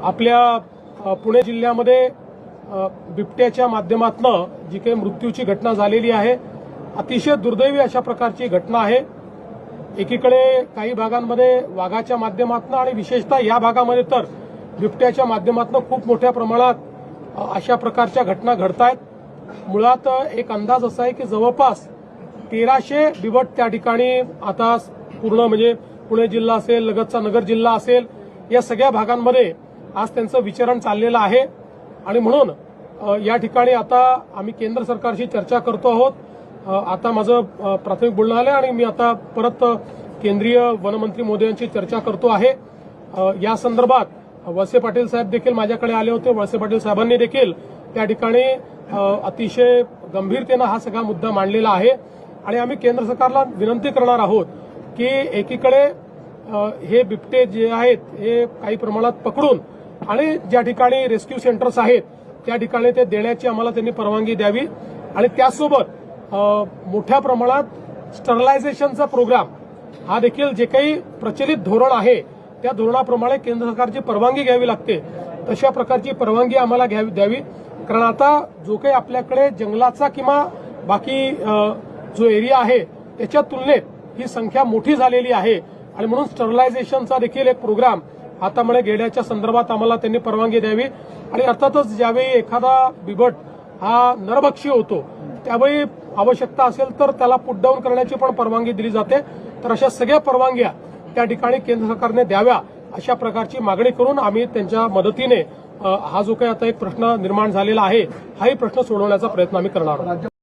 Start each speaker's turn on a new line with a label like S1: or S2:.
S1: आपल्या पुणे जिल्ह्यामध्ये बिबट्याच्या माध्यमातून जी काही मृत्यूची घटना झालेली आहे, अतिशय दुर्दैवी अशा प्रकारची घटना आहे। एकीकडे काही भागांमध्ये वाघाच्या माध्यमातून आणि विशेषतः या भागामध्ये तर बिबट्याच्या माध्यमातून खूप मोठ्या प्रमाणात अशा प्रकारच्या घटना घडतायत। मुळात एक अंदाज असा आहे की जवळपास 1300 बिबट त्या ठिकाणी आता पूर्ण म्हणजे पुणे जिल्हा असेल, लगतचा नगर जिल्हा असेल, या सगळ्या भागांमध्ये आज त्यांचं विचरण चाललेलं आहे। आणि म्हणून या ठिकाणी आता आम्ही केंद्र सरकारशी चर्चा करतो आहोत। आता माझं प्राथमिक बोलणं आलं आणि मी आता परत केंद्रीय वनमंत्री मोदयांची चर्चा करतो आहे। या संदर्भात वळसे पाटील साहेब देखील माझ्याकडे आले होते। वळसे पाटील साहेबांनी देखील त्या ठिकाणी अतिशय गंभीरतेने हा सगळा मुद्दा मांडलेला आहे आणि आम्ही केंद्र सरकारला विनंती करणार आहोत की एकीकडे हे बिबटे जे आहेत हे काही प्रमाणात पकडून आणि ज्या ठिकाणी रेस्क्यू सेंटर्स आहेत त्या ठिकाणी ते देण्याची आम्हाला त्यांनी परवानगी द्यावी आणि त्यासोबत मोठ्या प्रमाणात स्टरलायझेशनचा प्रोग्राम हा देखील जे काही प्रचलित धोरण आहे त्या धोरणाप्रमाणे केंद्र सरकारची परवानगी घ्यावी लागते, तशा प्रकारची परवानगी आम्हाला द्यावी। कारण आता जो काही आपल्याकडे जंगलाचा किंवा बाकी जो एरिया आहे त्याच्या तुलनेत ही संख्या मोठी झालेली आहे आणि म्हणून स्टरलायझेशनचा देखील एक प्रोग्राम हातामध्ये घेण्याच्या संदर्भात आम्हाला त्यांनी परवानगी द्यावी। आणि अर्थातच ज्यावेळी एखादा बिबट हा नरभक्षी होतो त्यावेळी आवश्यकता असेल तर त्याला पुट डाऊन करण्याची पण परवानगी दिली जाते। तर अशा सगळ्या परवानग्या त्या ठिकाणी केंद्र सरकारने द्याव्या अशा प्रकारची मागणी करून आम्ही त्यांच्या मदतीने हा जो काही आता एक प्रश्न निर्माण झालेला आहे हाही प्रश्न सोडवण्याचा प्रयत्न आम्ही करणार आहोत।